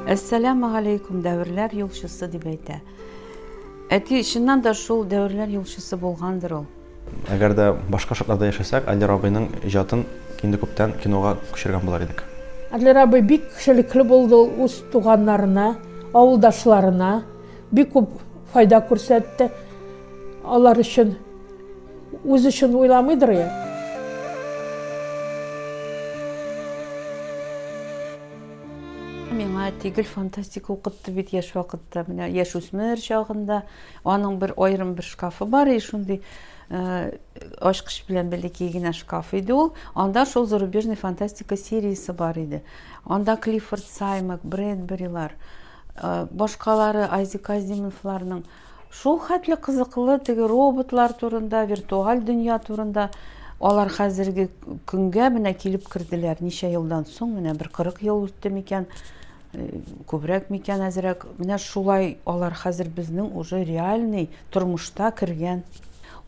Әссәләму алейкум, дәверләр юлчысы дип әйтә. Әти чыннан да шул дәверләр юлчысы булгандыр ул. Әгәр дә башка шартларда яшәсәк, Адлер абыйның иҗатын инде күптән кинога күчергән булар идек. Адлер абый бик кешелекле булды үз туганнарына, авылдашларына, бик күп файда күрсәтте. Алар өчен үз өчен уйламыйдыр я. Миңа тигел фантастика укытты бит яшь вакытта, менә яшь үсмер чагында. Аның бер аерым бер шкафы бар и шундый ачкыч белән бәләкәй генә шкаф иде ул. Анда шул зарубежный фантастика сериясе бар иде. Анда Клиффорд Саймак, Брэдберилар, башкалары Айзек Азимовларның шул хәтле кызыклы теге роботлар турында, виртуаль дөнья турында алар хәзерге көнгә менә килеп керделәр. Ничә елдан соң, менә бер 40 ел үтте микән, күбрәк микән, әзрәк. Менә шулай алар хәзер безнең уже реальный тормышта кергән.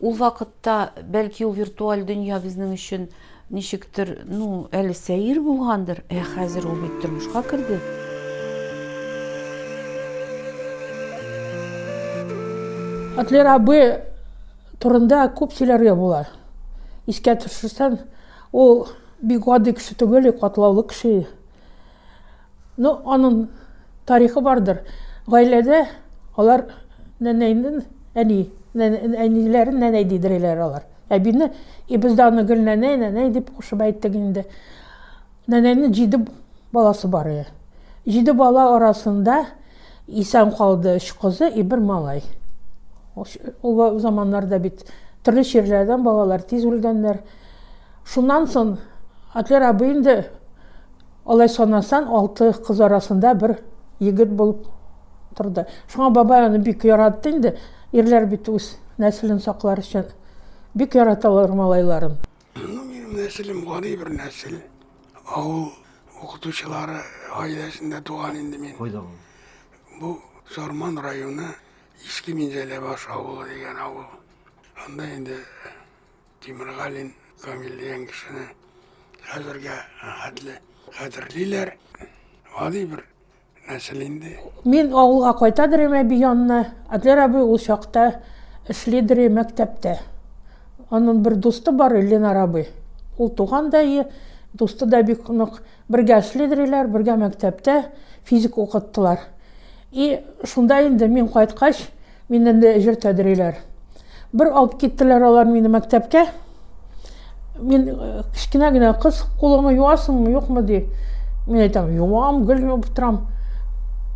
Ул вакытта бәлки ул виртуаль дөнья безнең өчен ничектер, әле сәер булгандыр, хәзер ул бит тормышка керде. Адлер абый турында күп сөйләргә була. Искә төшерсәң, ул бик гади кеше түгел, катлаулы кеше. Аның тарихы бардыр. Гаиләдә алар нәнәйнең әниләрен нәнәй дидерәләр алар. Әбине бездә аны гел нәнәй дип кушып әйттек инде. Нәнәйнең 7 баласы бар. 7 бала арасында исән калды 3 кызы и 1 малай. Ул заманнарда бит төрле ширләрдән балалар тиз үлгәннәр. Шуннан соң Адлер абый инде алай санасан 6 кыз арасында бер егет булып торды. Шуңа бабай аны бик яратты инде. Ирләр бит үз нәселен саклар өчен бик яраталар малайларын. Минем нәселем гади бер нәсел. Авыл укытучылары гаиләсендә туган инде мин. Бу Сарман районы Иске Минзәләбаш авылы дигән авыл. Анда инде Тимергалин Камил дигән кешене хәзергә хәтерлиләр. Гади бер нәсел инде. Мин авылга кайтадыр әби янына. Адлер абый ул чакта эшлидер мәктәптә. Аның бер дусты бар, Ленар абый. Ул туган да, дусты да бик нык бергә эшлидерләр, бергә мәктәптә физик укыттылар. И шунда инде мин кайткач, миннән дә әҗер тәдриләр. Бер алып киттеләр алар мине мәктәпкә. Мин кичкенә генә кыз, кулыңны юасыңмы, юкмы ди. Мин әйтәм, юам, гел юып торам.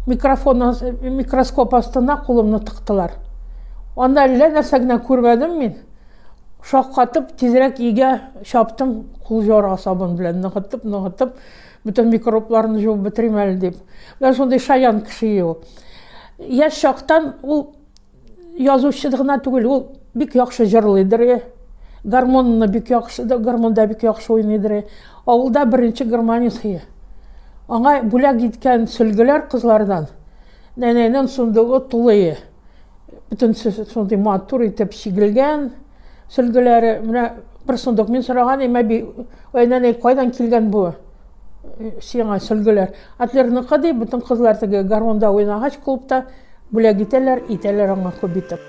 Микроскоп астына кулымны тыктылар. Анда әллә нәрсә генә күрмәдем мин. Шаккатып, тизрәк өйгә чаптым, кул җуарга сабын белән ныгытып, бүтән микробларны җуып битерим әле дип. Менә шундый шаян кеше ул. Яшь чактан ул язучы гына түгел, ул бик яхшы җырлыйдыр. Гармонны бик яхшы, гармонда бик яхшы уйныйдыр. Авылда беренче гармонист. Аңа бүләк иткән сөлгеләр кызлардан. Нәнәйнең сундугы тулы. Бүтән шундый матур итеп чигелгән сөлгеләре. Менә бер сундук мин сораган әби, нәнәй кайдан килгән бу? Сиңа сөлгеләр. Атлерны кыды, бүтән кызлар теге гармонда уйнагач клубта бүләк итәләр аңа күп итеп.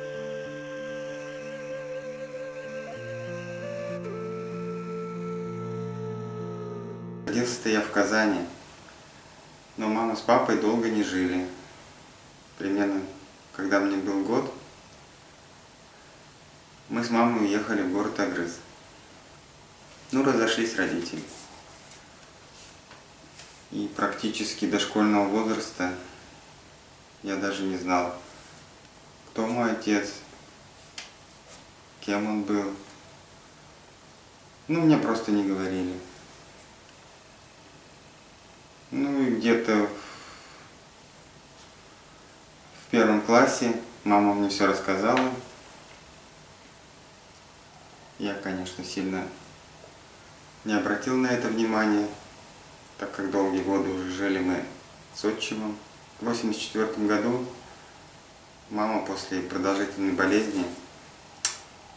Родился я в Казани, но мама с папой долго не жили. Примерно, когда мне был год, мы с мамой уехали в город Агрыз. Разошлись родители. И практически до школьного возраста я даже не знал, кто мой отец, кем он был. Мне просто не говорили. И где-то в 1 классе мама мне все рассказала. Я, конечно, сильно не обратил на это внимания, так как долгие годы уже жили мы с отчимом. В 1984 году мама после продолжительной болезни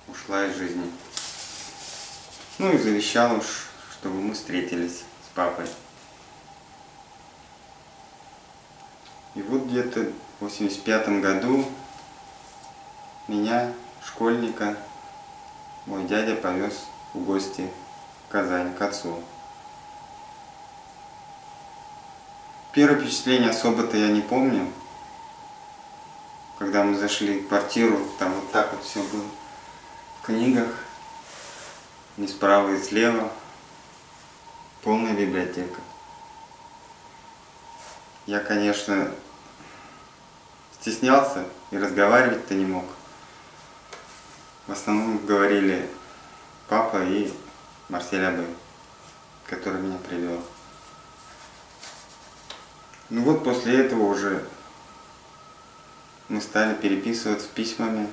ушла из жизни. И завещала уж, чтобы мы встретились с папой. И вот где-то в 85 году меня, школьника, мой дядя повез в гости в Казань к отцу. Первое впечатление особо-то я не помню. Когда мы зашли в квартиру, там вот так вот все было в книгах, ни справа и слева, полная библиотека. Я, конечно, стеснялся и разговаривать-то не мог. В основном говорили папа и Марсель Абы, который меня привел. Ну вот после этого уже мы стали переписываться письмами.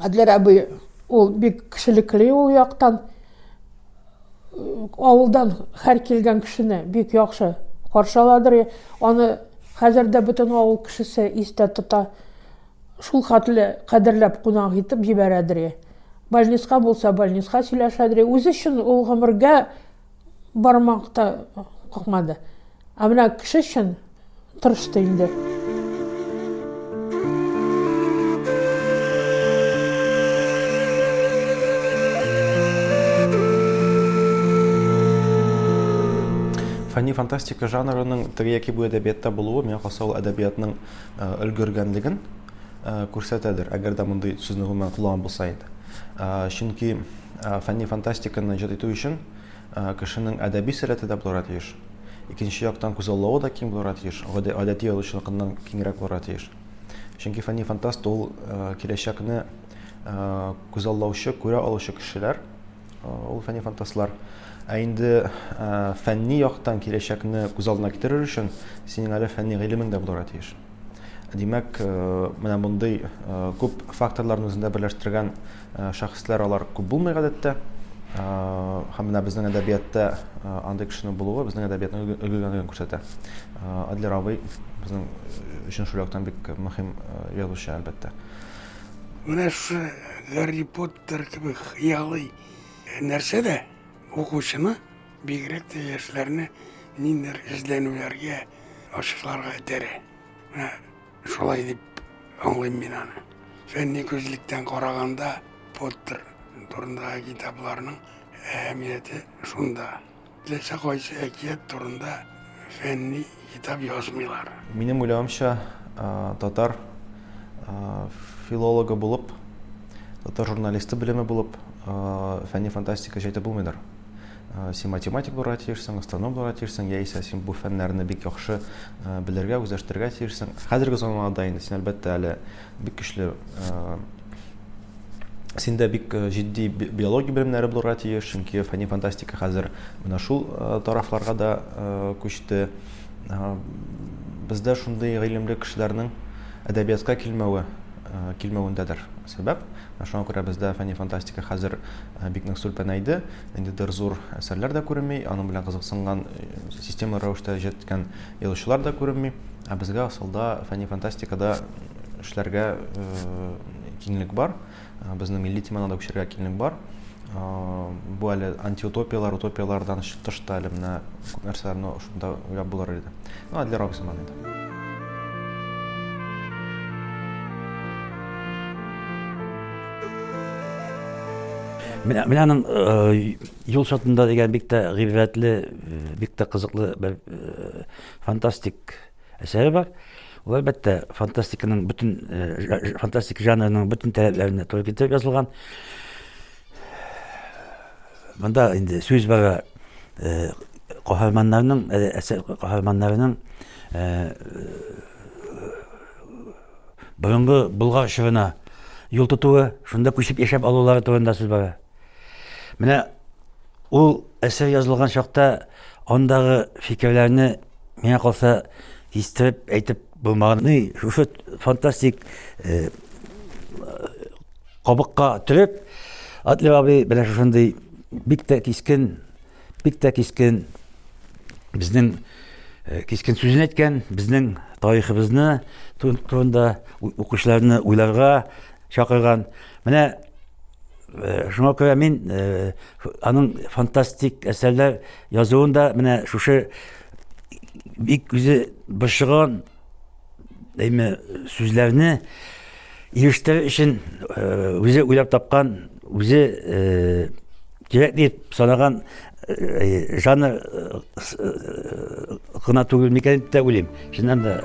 Әдләр әбі ол бик кішілікли ол яқтан. Ауылдан һәр келген кішіні бик яқшы қаршаладыр. Аны хәзердә бөтен авыл кешесе истә тота. Шул хәтле кадерләп кунак итеп җибәрәдер. Больниска булса больниска сөйләшәдер. Үзе өчен ул гомергә бармакта какмады. Ә менә кеше өчен тырышты инде. Фәнни фантастика жанрының теге яки бу әдәбиятта булуы миңа калса ул әдәбиятның өлгергәнлеген күрсәтәдер, әгәр дә мондый сүзне гомумән кулланган булса инде. Чөнки фәнни фантастиканы иҗат итү өчен кешенең әдәби сәләте дә булырга тиеш. Икенче яктан күзаллавы да киң булырга тиеш, гадәти язучылыкның киңрәк булырга тиеш. Чөнки фәнни фантаст ул киләчәкне күзаллаучы, күрә алучы кешеләр, ул фәнни фантастлар. Ә инде фәнни яктан киләчәкне күз алдына китерер өчен синең әле фәнни гыйлемең дә булырга тиеш. Димәк, менә мондый күп факторларны үзендә берләштергән шәхесләр алар күп булмый гадәттә. Һәм менә безнең әдәбиятта андый кешенең булуы безнең әдәбиятның өлгергәнлеген күрсәтә. Әдләр абый безнең өчен шул яктан бик мөһим язучы әлбәттә. Менә шу Гарри Поттер кебек хыялый нәрсә дә укучыны, бигрәк тә яшьләрне ниндидер эзләнүләргә, ачышларга этәрә. Шулай дип аңлыйм мин аны. Фәнни күзлектән караганда Поттер турындагы китапларның әһәмияте шунда. Ләкин кайсы әкият турында фәнни китап язмыйлар. Минем уйлавымча, татар филологы булып, татар журналисты белеме булып, фәнни фантастика җәйтеп булмыйдыр. Син математик булырга тиешсең, астроном булырга тиешсең, яисә син бу фәннәрне бик яхшы белергә, үзләштерергә тиешсең. Хәзерге заманда инде син әлбәттә әле бик көчле синдә бик җитди биология белемнәре булырга тиеш, чөнки фәнни фантастика хәзер менә шул тарафларга да күчте. Бездә шундый гыйлемле кешеләрнең әдәбиятка килмәвендәдер сәбәп. Шуңа күрә бездә фәнни фантастика хәзер бик нык сүлпәнәйде. Инде зур әсәрләр дә күренми, аның белән кызыксынган системалы рәвештә җиткән язучылар да күренми. Ә безгә асылда фәнни фантастикада эшләргә киңлек бар. Безнең милли теманы да күчерергә киңлек бар. Бу әле антиутопиялар, утопиялардан тыш та әле менә күп нәрсәләрне шунда уйлап булыр иде. Әдләр абый сыман иде. Мен аның юл шатында деген бик тә гыйбрәтле, бик тә кызыклы бер фантастик әсәре бар. Ул әлбәттә фантастиканың бөтен фантастик жанрының бөтен таләпләренә туры килеп язылган. Монда инде сүз бар каһарманнарның борынгы Болгар шырына юл тотуы, шунда күчеп яшәп алулары турында сүз бар. Менә ул әсәр язылган чакта андагы фикерләрне миңа калса кистереп әйтеп булмаганы, шушы фантастик кабыкка төреп, Әдләр абый белән шундый бик тә кискен безнең Кискен сүзен әйткән, безнең тарихыбызны турында укучыларны уйларга чакырган. Менә шуңа күрә мин аның фантастик әсәрләр язуында менә шушы бик үзе бышыган сүзләрне ирештер өчен үзе уйлап тапкан, үзе кирәк дип санаган жанр гына түгел микән дип тә уйлыйм. Чыннан да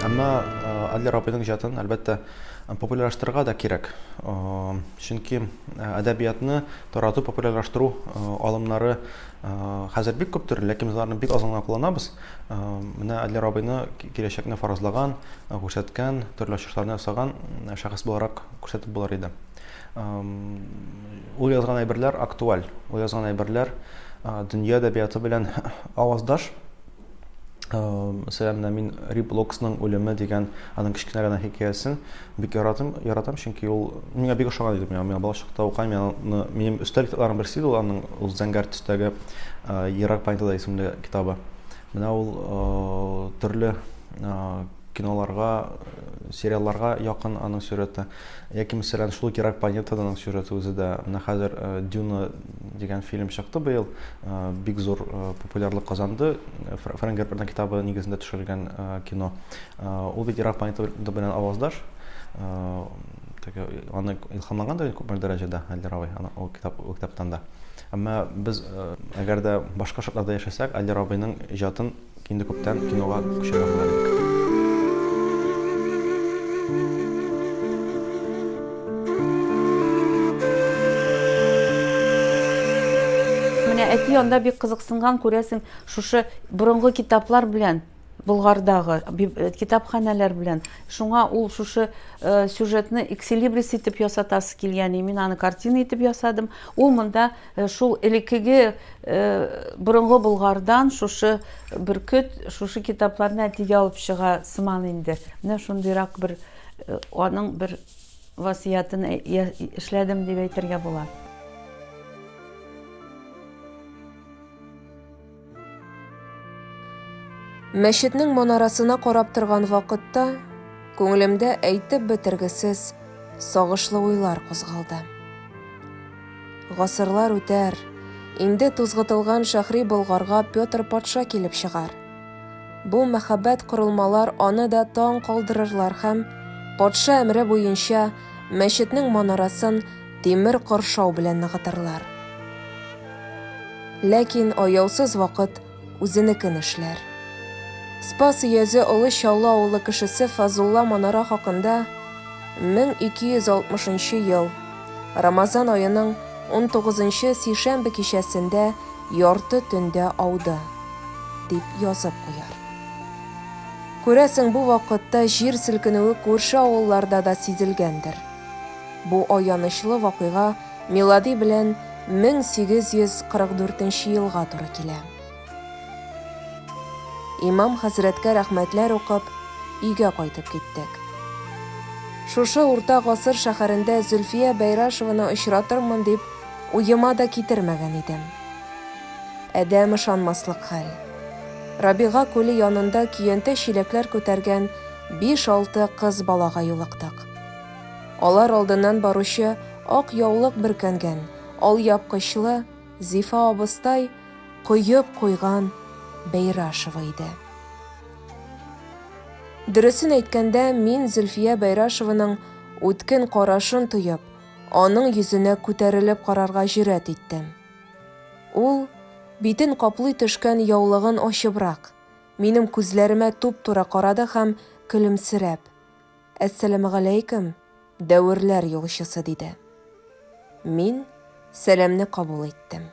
Әмма Адлер абыйның иҗатын әлбәттә популярлаштырырга да кирәк. Чөнки әдәбиятны тарату, популярлаштыру алымнары хәзер бик күптер, ләкин без аларны бик аз гына кулланабыз. Менә Адлер абыйны киләчәкне фаразлаган, күрсәткән, төрле ачышларны ясаган шәхес буларак күрсәтеп булар иде. Ул язган әйберләр актуаль, ул язган әйберләр дөнья әдәбияты белән аваздаш. Мәсәлән, мин Рип Локсның үлеме дигән аның кечкенә генә хикәясен бик яратам, чөнки ул миңа бик ошаган иде. Миңа балачакта укыйм, минем өстәл китапларым берсе иде, аның ул зәңгәр төстәге Ерак планетада исемле китабы. Менә ул төрле киноларга, сериалларга якын аның сюжеты. Яки мәсәлән, шул Ерак планетада аның сюжеты үзе дә. Менә хәзер Дюна дигән фильм чыкты быел, бик зур популярлык казанды. Фрэнк Герберның китабы нигезендә төшерелгән кино. Ул бит Ерак планетада белән аваздаш. Аны илһамланган да күп дәрәҗәдә Адлер абый ул китаптан да. Әмма без әгәр дә башка шартларда яшәсәк, Адлер абыйның иҗатын инде күптән кинога күчерә була идек. Менә әти анда бик кызыксынган, күрәсең, шушы борынгы китаплар белән, Болгардагы китапханәләр белән. Шуңа ул шушы сюжетны экслибрис итеп ясатасы килгән. Мин аны картина итеп ясадым. Ул монда шул элекеге борынгы Болгардан шушы бөркет, шушы китапларны әтигә алып чыга сыман инде. Менә шундыйрак бер аның бер васыятын эшләдем дип әйтергә була. Мәчетнең манарасына карап торган вакытта күңелемдә әйтеп бетергесез сагышлы уйлар кузгалды. Гасырлар үтәр, инде тузгытылган шәһри Болгарга Петр патша килеп чыгар. Бу мәхәббәт корылмалар аны да таң калдырырлар һәм патша әмре буенча мәчетнең манарасын тимер каршау белән ныгытырлар. Ләкин аяусыз вакыт үзенекен эшләр. Спас Йөзе Олы Чаллы авылы кешесе Фазулла манара хакында 1260 ел Рамазан айының 19-нчы сишәмбе кичәсендә ярты төндә ауды, дип язып куяр. Күрәсең, бу вакытта җир селкенүе күрше авылларда да сизелгәндер. Бу аянычлы вакыйга милади белән 1844 елга туры килә. Имам хәзрәткә рәхмәтләр укып, өйгә кайтып киттек. Шушы урта гасыр шәһәрендә Зөлфия Бәйрашеваны очратырмын дип уйыма да китермәгән идем. Әдәм ышанмаслык хәл. Рабига күле янында көянтә чиләкләр күтәргән 5-6 кыз балага юлыктык. Алар алдыннан баручы ак яулык бөркәнгән, алъяпкычлы Зифа абыстай куеп куйган Бәйрашева иде. Дөресен әйткәндә, мин Зөлфия Бәйрашеваның үткен карашын тоеп, аның йөзенә күтәрелеп карарга җөрьәт иттем. Ул битен каплый төшкән яулыгын ачыбрак, минем күзләремә туп-тура карады һәм көлемсерәп: "Әссәламәгаләйкем, дәверләр юлчысы", диде. Мин сәламне кабул иттем.